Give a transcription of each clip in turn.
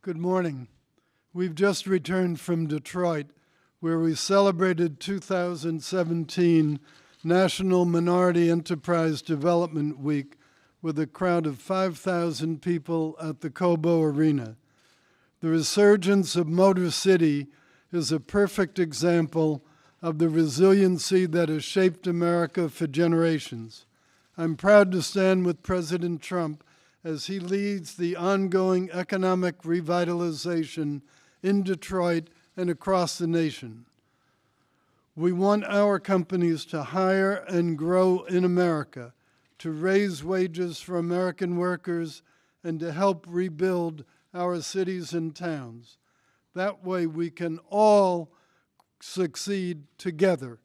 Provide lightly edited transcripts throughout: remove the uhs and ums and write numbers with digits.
Good morning. We've just returned from Detroit, where we celebrated 2017 National Minority Enterprise Development Week with a crowd of 5,000 people at the Cobo Arena. The resurgence of Motor City is a perfect example of the resiliency that has shaped America for generations. I'm proud to stand with President Trump as he leads the ongoing economic revitalization in Detroit and across the nation. We want our companies to hire and grow in America, to raise wages for American workers, and to help rebuild our cities and towns. That way we can all succeed together.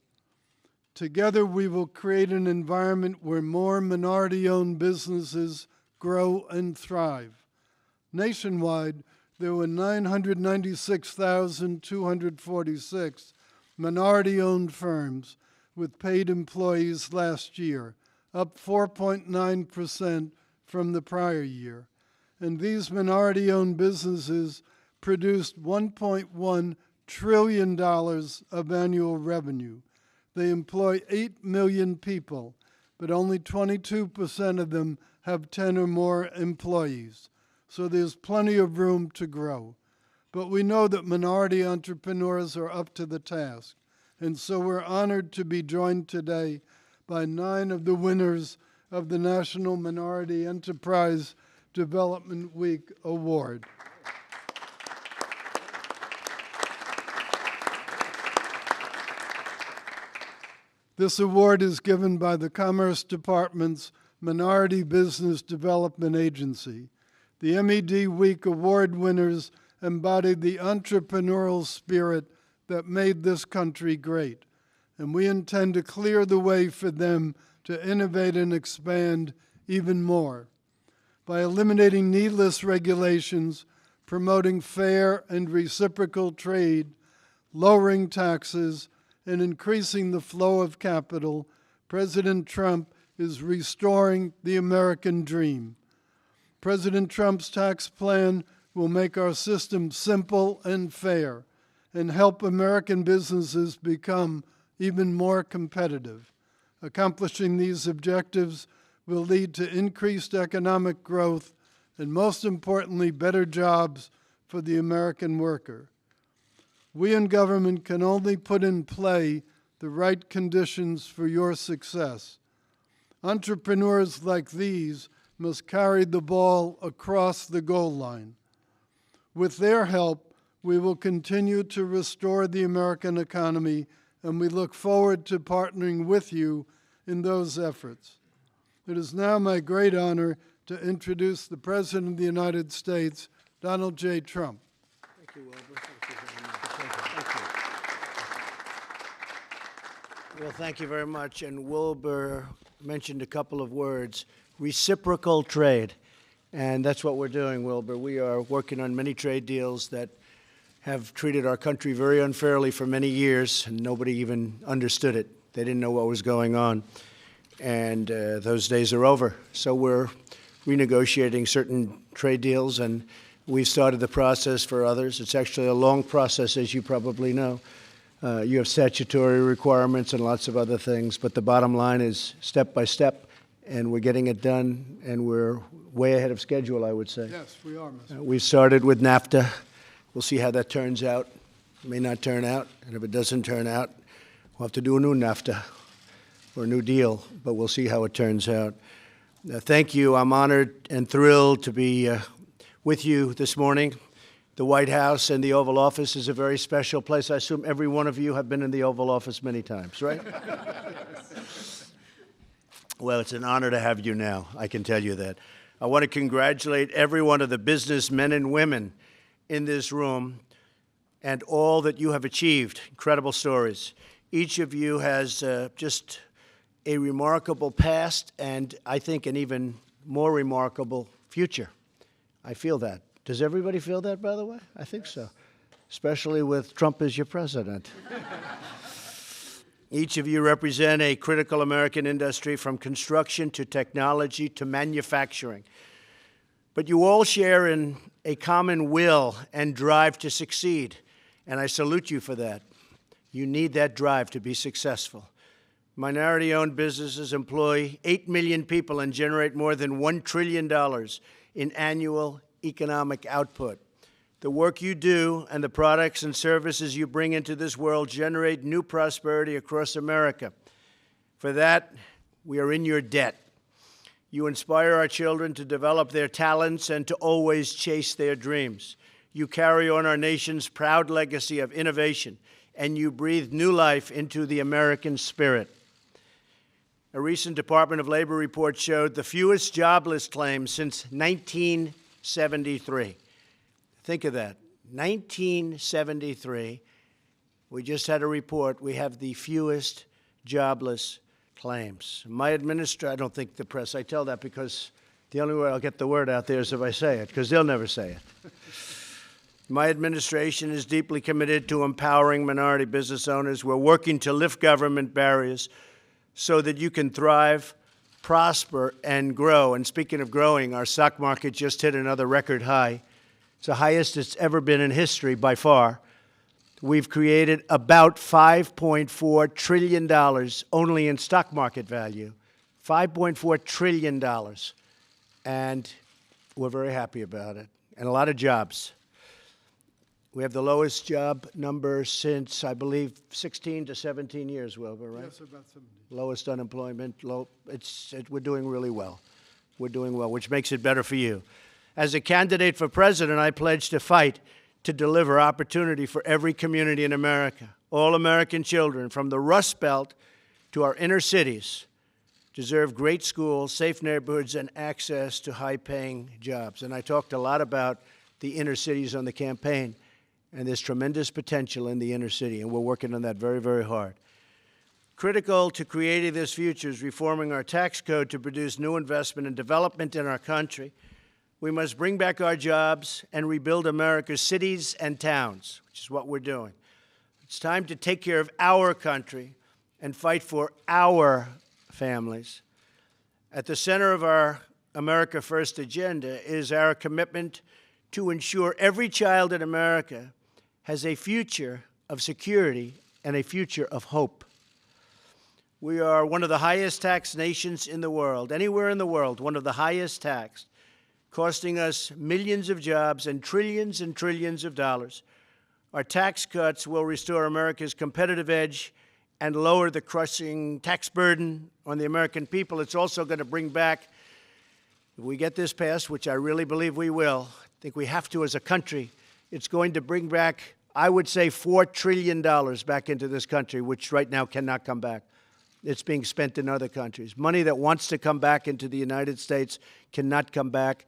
Together we will create an environment where more minority-owned businesses grow and thrive. Nationwide, there were 996,246 minority-owned firms with paid employees last year, up 4.9% from the prior year. And these minority-owned businesses produced $1.1 trillion of annual revenue. They employ 8 million people, but only 22% of them have 10 or more employees. So there's plenty of room to grow. But we know that minority entrepreneurs are up to the task. And so we're honored to be joined today by 9 of the winners of the National Minority Enterprise Development Week Award. This award is given by the Commerce Department's Minority Business Development Agency. The MED Week Award winners embodied the entrepreneurial spirit that made this country great, and we intend to clear the way for them to innovate and expand even more. By eliminating needless regulations, promoting fair and reciprocal trade, lowering taxes, and increasing the flow of capital, President Trump is restoring the American dream. President Trump's tax plan will make our system simple and fair and help American businesses become even more competitive. Accomplishing these objectives will lead to increased economic growth and, most importantly, better jobs for the American worker. We in government can only put in play the right conditions for your success. Entrepreneurs like these must carry the ball across the goal line. With their help, we will continue to restore the American economy, and we look forward to partnering with you in those efforts. It is now my great honor to introduce the President of the United States, Donald J. Trump. Thank you, Wilbur. Thank you very much. Thank you. Well, thank you very much. And Wilbur mentioned a couple of words: reciprocal trade. And that's what we're doing, Wilbur. We are working on many trade deals that have treated our country very unfairly for many years, and nobody even understood it. They didn't know what was going on. And those days are over. So we're renegotiating certain trade deals, and we've started the process for others. It's actually a long process, as you probably know. You have statutory requirements and lots of other things, but the bottom line is step by step, and we're getting it done, and we're way ahead of schedule, I would say. Yes, we are, Mr. We've started with NAFTA. We'll see how that turns out. It may not turn out, and if it doesn't turn out, we'll have to do a new NAFTA or a new deal, but we'll see how it turns out. Thank you. I'm honored and thrilled to be with you this morning. The White House and the Oval Office is a very special place. I assume every one of you have been in the Oval Office many times, right? Well, it's an honor to have you now, I can tell you that. I want to congratulate every one of the businessmen and women in this room and all that you have achieved. Incredible stories. Each of you has just a remarkable past and, I think, an even more remarkable future. I feel that. Does everybody feel that, by the way? I think so, especially with Trump as your president. Each of you represent a critical American industry, from construction to technology to manufacturing. But you all share in a common will and drive to succeed, and I salute you for that. You need that drive to be successful. Minority-owned businesses employ 8 million people and generate more than $1 trillion in annual economic output. The work you do and the products and services you bring into this world generate new prosperity across America. For that, we are in your debt. You inspire our children to develop their talents and to always chase their dreams. You carry on our nation's proud legacy of innovation, and you breathe new life into the American spirit. A recent Department of Labor report showed the fewest jobless claims since 1973. Think of that, 1973. We just had a report. We have the fewest jobless claims. I don't think the press, I tell that because the only way I'll get the word out there is if I say it, because they'll never say it. My administration is deeply committed to empowering minority business owners. We're working to lift government barriers so that you can thrive, prosper, and grow. And speaking of growing, our stock market just hit another record high. It's the highest it's ever been in history by far. We've created about $5.4 trillion only in stock market value, $5.4 trillion. And we're very happy about it, and a lot of jobs. We have the lowest job number since, I believe, 16 to 17 years, Wilbur, right? Yes, about 70. Lowest unemployment, we're doing really well. We're doing well, which makes it better for you. As a candidate for president, I pledge to fight to deliver opportunity for every community in America. All American children, from the Rust Belt to our inner cities, deserve great schools, safe neighborhoods, and access to high-paying jobs. And I talked a lot about the inner cities on the campaign, and there's tremendous potential in the inner city, and we're working on that very, very hard. Critical to creating this future is reforming our tax code to produce new investment and development in our country. We must bring back our jobs and rebuild America's cities and towns, which is what we're doing. It's time to take care of our country and fight for our families. At the center of our America First agenda is our commitment to ensure every child in America has a future of security and a future of hope. We are one of the highest taxed nations in the world, anywhere in the world, one of the highest taxed, costing us millions of jobs and trillions of dollars. Our tax cuts will restore America's competitive edge and lower the crushing tax burden on the American people. It's also going to bring back, if we get this passed, which I really believe we will, I think we have to as a country, it's going to bring back, I would say, $4 trillion back into this country, which right now cannot come back. It's being spent in other countries. Money that wants to come back into the United States cannot come back,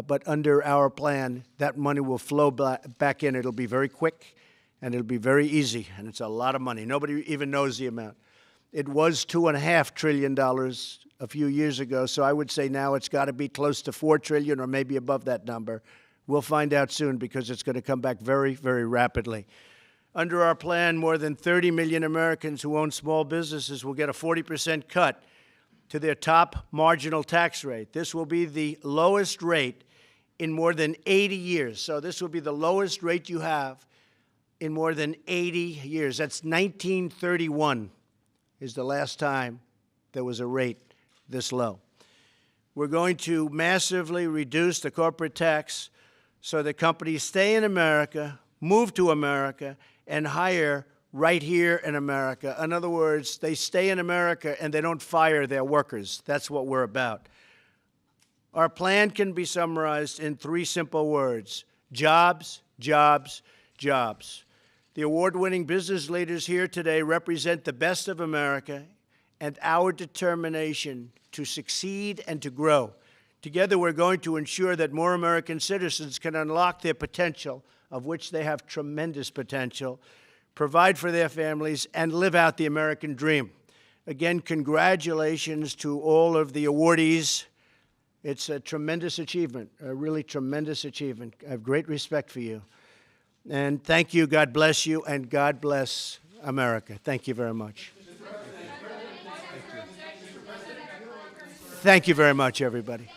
but under our plan, that money will flow back in. It'll be very quick, and it'll be very easy, and it's a lot of money. Nobody even knows the amount. It was $2.5 trillion a few years ago, so I would say now it's got to be close to $4 trillion or maybe above that number. We'll find out soon because it's going to come back very, very rapidly. Under our plan, more than 30 million Americans who own small businesses will get a 40% cut to their top marginal tax rate. This will be the lowest rate in more than 80 years. So this will be the lowest rate you have in more than 80 years. That's 1931 is the last time there was a rate this low. We're going to massively reduce the corporate tax so that companies stay in America, move to America, and hire right here in America. In other words, they stay in America and they don't fire their workers. That's what we're about. Our plan can be summarized in 3 simple words: jobs, jobs, jobs. The award-winning business leaders here today represent the best of America and our determination to succeed and to grow. Together, we're going to ensure that more American citizens can unlock their potential, of which they have tremendous potential, provide for their families, and live out the American dream. Again, congratulations to all of the awardees. It's a tremendous achievement, a really tremendous achievement. I have great respect for you. And thank you, God bless you, and God bless America. Thank you very much. Thank you very much, everybody.